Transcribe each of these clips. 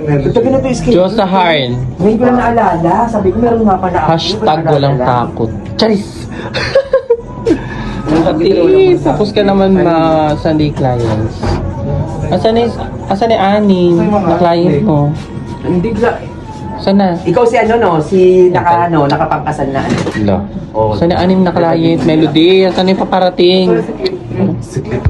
Ito ganito yung schedule. Diyos sa Harn. Ngayon ko lang naalala. Sabi ko meron nga pala ako. Hashtag walang takot. Charis! Ati, tapos ka naman Sunday clients. Asan ni Aning na client mo? Hindi bigla. Sana? Ikaw si si nakapangkasal na ano. Hello. Oh. Sana anim na client, Melody. Asan yung paparating?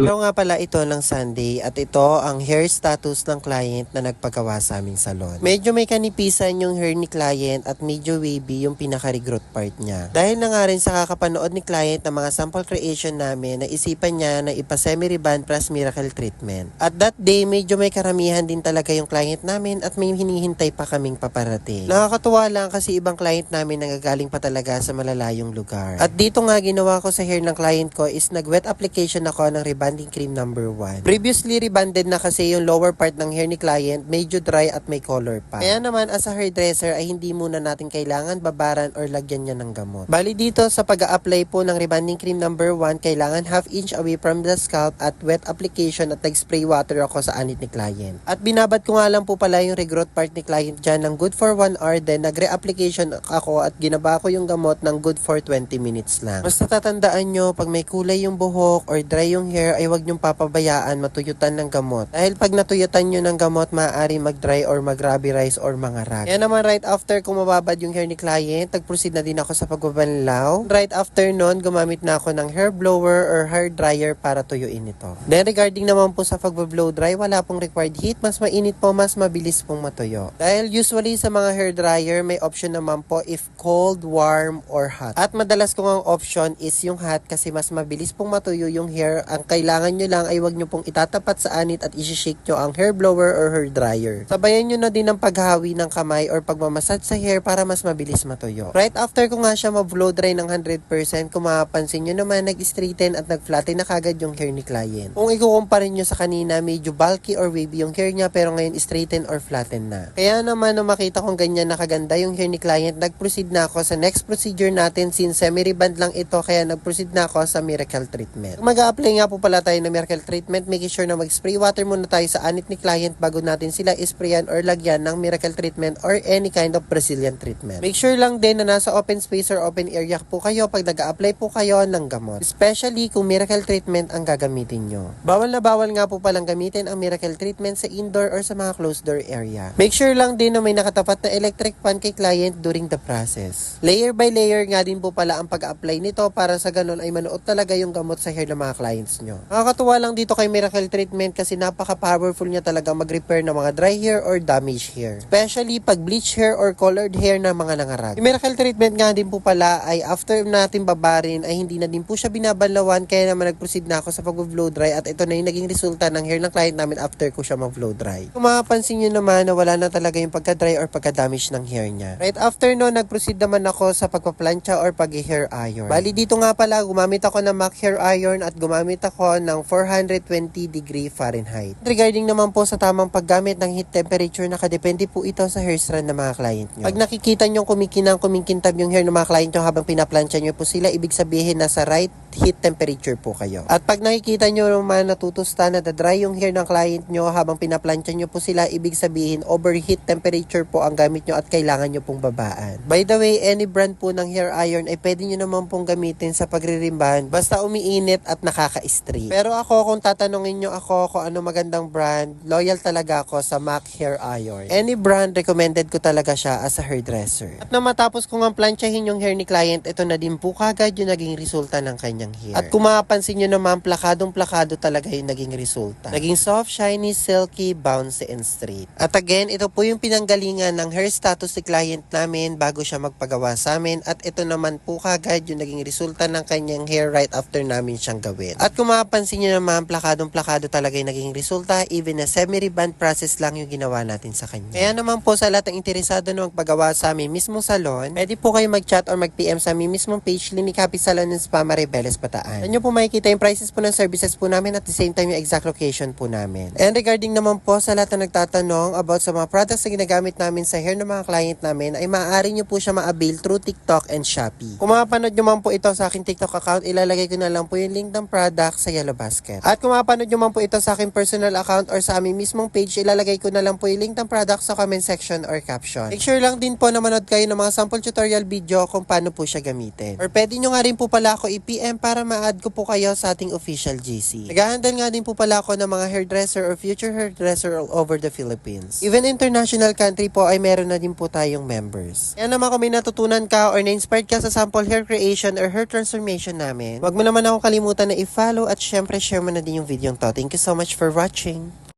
Pero nga pala ito ng Sunday at ito ang hair status ng client na nagpagawa sa aming salon. Medyo may kanipisan yung hair ni client at medyo wavy yung pinaka-regrowth part niya. Dahil na nga rin sa kakapanood ni client ng mga sample creation namin, naisipan niya na ipa-semi-reband plus miracle treatment. At that day, medyo may karamihan din talaga yung client namin at may hinihintay pa kaming paparating. Nakakatuwa lang kasi ibang client namin nagagaling pa talaga sa malalayong lugar. At dito nga ginawa ko sa hair ng client ko is nag-wet application ako ng rebanding cream number 1. Previously rebanded na kasi yung lower part ng hair ni client, medyo dry at may color pa. Kaya naman as a hairdresser ay hindi muna natin kailangan babaran or lagyan niya ng gamot. Bali dito sa pag-a-apply po ng rebanding cream number 1, kailangan half inch away from the scalp at wet application at nag-spray water ako sa anit ni client. At binabad ko nga lang po pala yung regrowth part ni client dyan ng good for 1 hour, then nagre-application ako at ginaba ko yung gamot ng good for 20 minutes lang. Basta tatandaan nyo, pag may kulay yung buhok or dry yung hair ay wag nyong papabayaan matuyutan ng gamot. Dahil pag natuyutan nyo ng gamot, maaari mag-dry or mag-rubberize or mga rag. Kaya naman right after kung mababad yung hair ni client, nag-proceed na din ako sa pagbabanlaw. Right after nun, gumamit na ako ng hair blower or hair dryer para tuyuin ito. Then regarding naman po sa pag-blow dry, wala pong required heat. Mas mainit po, mas mabilis pong matuyo. Dahil usually sa mga hair dryer, may option naman po if cold, warm, or hot. At madalas kong ang option is yung hot kasi mas mabilis pong matuyo yung hair. Ang kailangan nyo lang ay wag nyo pong itatapat sa anit at isi-shake nyo ang hair blower or hair dryer. Sabayan nyo na din ang paghahawi ng kamay or pagmamassage sa hair para mas mabilis matuyo. Right after ko nga siya ma-blow dry ng 100%, kung mapapansin nyo naman, nag-straighten at nag-flatten na kagad yung hair ni client. Kung ikukumpara nyo sa kanina, medyo bulky or wavy yung hair niya pero ngayon straighten or flatten na. Kaya naman nung makita kong ganyan nakaganda yung hair ni client, nag-proceed na ako sa next procedure natin since semi-reband lang ito kaya nag-proceed na ako sa miracle treatment. Kung mag-a-apply nga po pala tayo ng miracle treatment, making sure na mag-spray water muna tayo sa anit ni client bago natin sila isprayan or lagyan ng miracle treatment or any kind of Brazilian treatment. Make sure lang din na nasa open space or open area po kayo pag nag-a-apply po kayo ng gamot. Especially kung miracle treatment ang gagamitin nyo. Bawal na bawal nga po palang gamitin ang miracle treatment sa indoor or sa mga closed door area. Make sure lang din na may nakatapat na electric fan kay client during the process. Layer by layer nga din po pala ang pag-apply nito para sa ganun ay manuot talaga yung gamot sa hair ng mga clients nyo. Nakakatuwa lang dito kay Miracle Treatment kasi napaka-powerful niya talaga mag-repair ng mga dry hair or damaged hair. Especially pag bleach hair or colored hair ng mga nangarag. Yung Miracle Treatment nga din po pala ay after natin babarin ay hindi na din po siya binabanlawan kaya naman nag-proceed na ako sa pag-blow dry at ito na yung naging resulta ng hair ng client namin after ko siya mag-blow dry. Kung mapapansin nyo naman na wala na talaga yung pagka-dry or pagka-damage ng hair niya. Right after no, nag-proceed naman ako sa pagpa-plancha or pag-hair iron. Bali dito nga pala, gumamit ako ng MAC hair iron at gumamit ako ng 420 degree Fahrenheit. Regarding naman po sa tamang paggamit ng heat temperature, nakadepende po ito sa hair strand ng mga client nyo. Pag nakikita nyo kumikintab yung hair ng mga client nyo habang pinaplansya nyo po sila, ibig sabihin nasa right heat temperature po kayo. At pag nakikita nyo naman natutusta na dry yung hair ng client nyo habang pinaplansya nyo po sila, ibig sabihin overheat temperature po ang gamit nyo at kailangan nyo pong babaan. By the way, any brand po ng hair iron ay pwede nyo naman pong gamitin sa pagre-rimban basta umiinit at nakaka-strip. Pero ako, kung tatanungin nyo ako kung ano magandang brand, loyal talaga ako sa MAC hair iron. Any brand, recommended ko talaga siya as a hairdresser. At na matapos ko nga plansyahin yung hair ni client, ito na din po kagad yung naging resulta ng kanyang hair. At kung mapapansin nyo naman, plakadong-plakado talaga yung naging resulta. Naging soft, shiny, silky, bouncy, and straight. At again, ito po yung pinanggalingan ng hair status ni client namin bago siya magpagawa sa amin. At ito naman po kagad yung naging resulta ng kanyang hair right after namin siyang gawin. At kung mapapansin nyo naman, plakadong-plakado talaga yung naging resulta. Even na semi-reband process lang yung ginawa natin sa kanya. Kaya naman po sa lahat ng interesado na magpagawa sa amin mismong salon, pwede po kayo mag-chat or mag-PM sa amin mismong page, Clinic Happy Salon and Spa Maribeles Bataan. Saan nyo po makikita yung prices po ng services po namin at the same time yung exact location po namin. And regarding naman po sa lahat na nagtatanong about sa mga products na ginagamit namin sa hair ng mga client namin, ay maaari nyo po siya ma-avail through TikTok and Shopee. Kung mapanood nyo man po ito sa aking TikTok account, ilalagay ko na lang po yung link ng product product sa Yellow Basket. At kung mapanood nyo man po ito sa aking personal account or sa aming mismong page, ilalagay ko na lang po yung link ng product sa comment section or caption. Make sure lang din po na manood kayo ng mga sample tutorial video kung paano po siya gamitin. Or pwede nyo nga rin po pala ako i-PM para ma-add ko po kayo sa ating official GC. Nag-handle nga din po pala ako ng mga hairdresser or future hairdresser all over the Philippines. Even international country po ay meron na din po tayong members. Kaya naman kung may natutunan ka or na-inspired ka sa sample hair creation or hair transformation namin, wag mo naman ako kalimutan na i-follow at syempre share mo na din yung video to. Thank you so much for watching.